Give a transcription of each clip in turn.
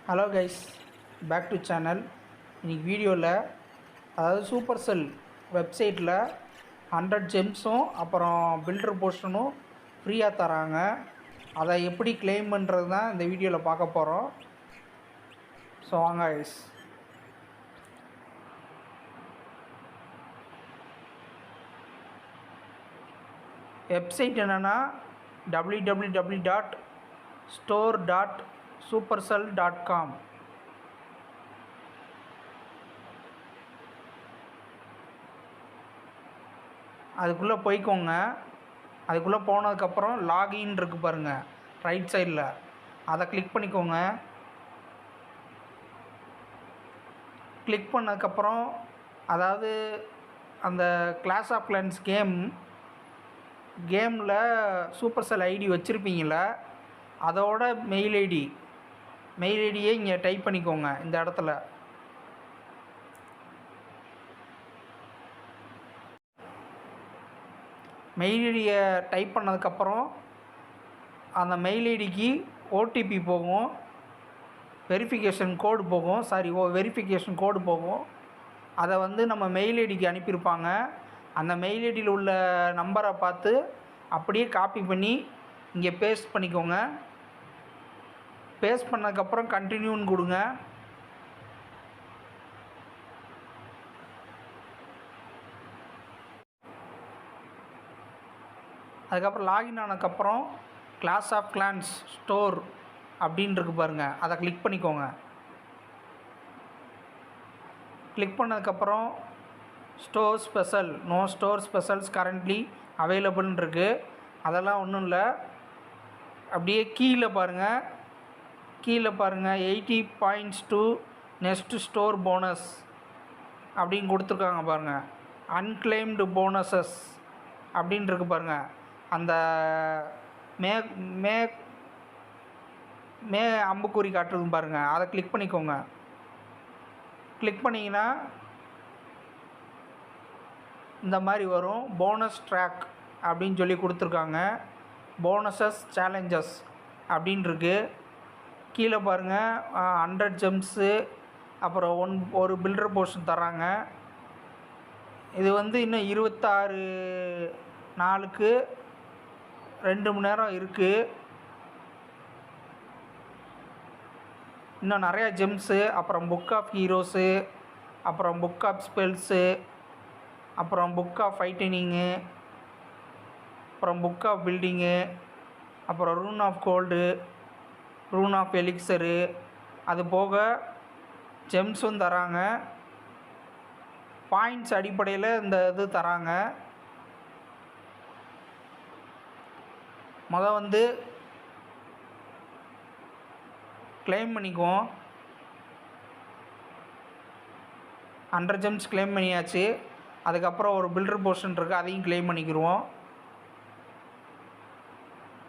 Hello guys, back to channel. இன்றைக்கி வீடியோவில் அதாவது சூப்பர் செல் வெப்சைட்டில் 100 ஜெம்ஸும் அப்புறம் பில்டர் போர்ஷனும் ஃப்ரீயாக தராங்க. அதை எப்படி கிளைம் பண்ணுறது தான் இந்த வீடியோவில் பார்க்க போகிறோம். ஸோ வாங்க கைஸ். வெப்சைட் என்னென்னா www.store.supercell.com. அதுக்குள்ளே போய்க்கோங்க. அதுக்குள்ளே போனதுக்கப்புறம் லாகின் இருக்குது பாருங்கள் ரைட் சைடில், அதை கிளிக் பண்ணிக்கோங்க. கிளிக் பண்ணதுக்கப்புறம் அதாவது அந்த கிளாஷ் ஆஃப் கிளான்ஸ் கேமில் சூப்பர் செல் ஐடி வச்சுருப்பீங்கள, அதோட மெயில் ஐடியை இங்கே டைப் பண்ணிக்கோங்க. இந்த இடத்துல மெயில் ஐடியை டைப் பண்ணதுக்கப்புறம் அந்த மெயில் ஐடிக்கு ஓடிபி போகும், வெரிஃபிகேஷன் கோடு போகும். அதை நம்ம மெயில் ஐடிக்கு அனுப்பியிருப்பாங்க. அந்த மெயில் ஐடியில் உள்ள நம்பரை பார்த்து அப்படியே காப்பி பண்ணி இங்கே பேஸ்ட் பண்ணிக்கோங்க. பேஸ்ட் பண்ணதுக்கப்புறம் கண்டினியூன்னு கொடுங்க. அதுக்கப்புறம் லாகின் ஆனதுக்கப்புறம் கிளாஷ் ஆஃப் கிளான்ஸ் ஸ்டோர் அப்படின்னு இருக்கு பாருங்கள், அதை கிளிக் பண்ணிக்கோங்க. கிளிக் பண்ணதுக்கப்புறம் store special, no store specials currently அவைலபிள்னு இருக்குது. அதெல்லாம் ஒன்றும் இல்லை. அப்படியே கீழே பாருங்கள் 80 points to next store bonus அப்படின்னு கொடுத்துருக்காங்க பாருங்கள். அன்கிளைம்டு போனஸஸ் அப்படின்னு இருக்கு பாருங்கள். அந்த மே அம்புக்குறி காட்டுறது பாருங்கள், அதை கிளிக் பண்ணிக்கோங்க. கிளிக் பண்ணிங்கன்னா இந்த மாதிரி வரும். போனஸ் ட்ராக் அப்படின்னு சொல்லி கொடுத்துருக்காங்க. போனஸஸ் சேலஞ்சஸ் அப்படின்னு இருக்குது. கீழே பாருங்கள் 100 ஜெம்ஸு அப்புறம் ஒரு பில்டர் போர்ஷன் தராங்க. இது இன்னும் 26 நாளுக்கு 2 மணி நேரம் இருக்குது. இன்னும் நிறையா ஜெம்ஸு, அப்புறம் புக் ஆஃப் ஹீரோஸு, அப்புறம் புக் ஆஃப் ஸ்பெல்ஸு, அப்புறம் புக் ஆஃப் ஃபைட்டனிங்கு, அப்புறம் புக் ஆஃப் பில்டிங்கு, அப்புறம் ரூன் ஆஃப் கோல்டு, ரூன் ஆஃப் எலிக்சரு, அது போக ஜெம்ஸும் தராங்க. பாயிண்ட்ஸ் அடிப்படையில் இந்த இது தராங்க. கிளைம் பண்ணிக்குவோம். 100 ஜெம்ஸ் கிளைம் பண்ணியாச்சு. அதுக்கப்புறம் ஒரு பில்டர் போர்ஷன் இருக்குது, அதையும் கிளைம் பண்ணிக்கிடுவோம்.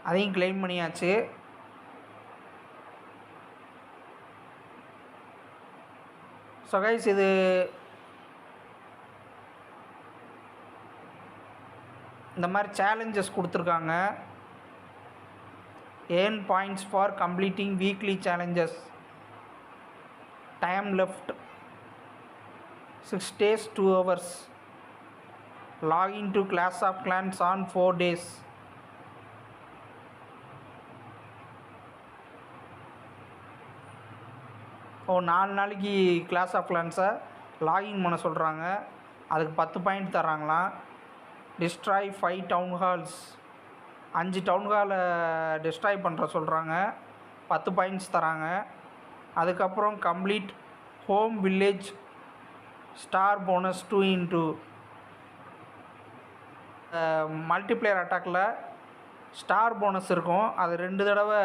அதையும் கிளைம் பண்ணியாச்சு. ஸோ கைஸ், இது இந்த மாதிரி சேலஞ்சஸ் கொடுத்துருக்காங்க. earn points for completing weekly challenges. Time left 6 days 2 hours. Log into Clash of Clans on 4 days. ஓ 4 நாளைக்கு கிளாஷ் ஆஃப் கிளான்ஸை லாகின் பண்ண சொல்கிறாங்க. அதுக்கு 10 பாயிண்ட் தராங்களாம். டிஸ்ட்ராய் 5 டவுன் ஹால்ஸ், 5 டவுன் ஹாலை டிஸ்ட்ராய் பண்ணுற சொல்கிறாங்க. 10 பாயிண்ட்ஸ் தராங்க. அதுக்கப்புறம் complete home village star bonus 2x2. Multiplayer அட்டாக்கில் ஸ்டார் போனஸ் இருக்கும், அது 2 தடவை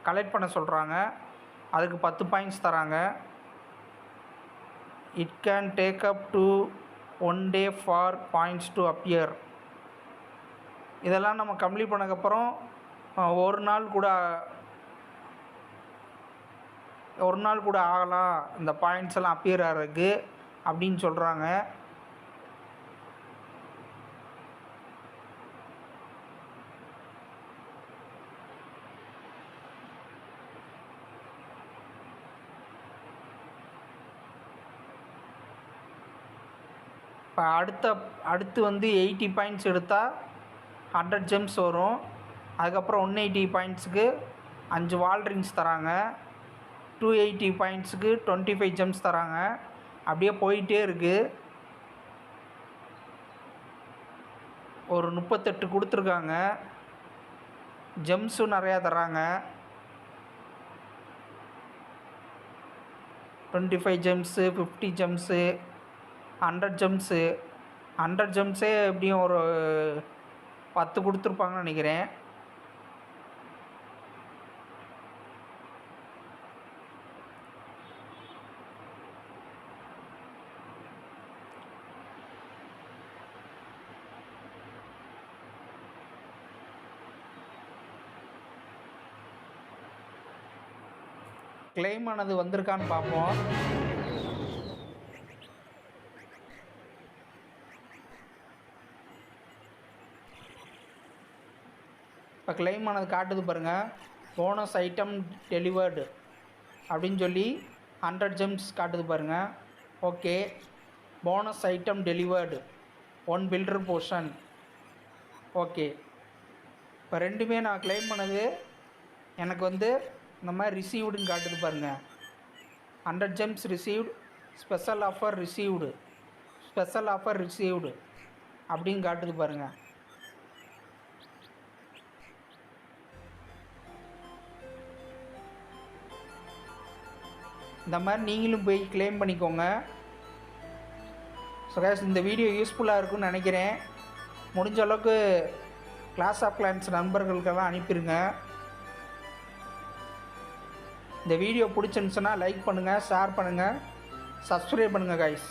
கலெக்ட் பண்ண சொல்கிறாங்க. அதுக்கு 10 பாயிண்ட்ஸ் தராங்க. It can take up to 1 day for points to appear. இதெல்லாம் நம்ம கம்ப்ளீட் பண்ணதுக்கப்புறம் ஒரு நாள் கூட ஆகலாம் இந்த பாயிண்ட்ஸ் எல்லாம் அப்பியர் ஆகிறதுக்கு அப்படின்னு சொல்கிறாங்க. இப்போ அடுத்து வந்து 80 பாயிண்ட்ஸ் எடுத்தால் 100 ஜெம்ஸ் வரும். அதுக்கப்புறம் 180 பாயிண்ட்ஸுக்கு 5 வால் ரிங்ஸ் தராங்க. 280 பாயிண்ட்ஸுக்கு 25 ஜெம்ஸ் தராங்க. அப்படியே போயிட்டே இருக்குது. ஒரு 38 கொடுத்துருக்காங்க. ஜெம்ஸும் நிறையா தராங்க. 25 ஜெம்ஸு, 50 ஜெம்ஸு, 100 ஜெம்ஸு. 100 ஜெம்ஸே எப்படியும் ஒரு 10 கொடுத்துருப்பாங்கன்னு நினைக்கிறேன். கிளைம் ஆனது வந்திருக்கான்னு பார்ப்போம். இப்போ கிளைம் ஆனது காட்டுது பாருங்கள். போனஸ் ஐட்டம் டெலிவர்டு அப்படின்னு சொல்லி 100 ஜெம்ஸ் காட்டுது பாருங்கள். Okay, bonus item delivered 1 builder potion. Okay, இப்போ ரெண்டுமே நான் கிளைம் பண்ணது எனக்கு வந்து இந்த மாதிரி ரிசீவ்டுன்னு காட்டுது பாருங்கள். 100 gems received, special offer received, special offer received அப்படின்னு காட்டுது பாருங்கள். இந்த மாதிரி நீங்களும் போய் கிளைம் பண்ணிக்கோங்க. ஸோ கைஸ், இந்த வீடியோ யூஸ்ஃபுல்லாக இருக்குன்னு நினைக்கிறேன். முடிஞ்ச அளவுக்கு கிளாஸ் ஆஃப் கிளான்ஸ் நண்பர்களுக்கெல்லாம் அனுப்பிடுங்க. இந்த வீடியோ பிடிச்சிருந்துச்சுன்னா லைக் பண்ணுங்கள், ஷேர் பண்ணுங்கள், சப்ஸ்கிரைப் பண்ணுங்கள் கைஸ்.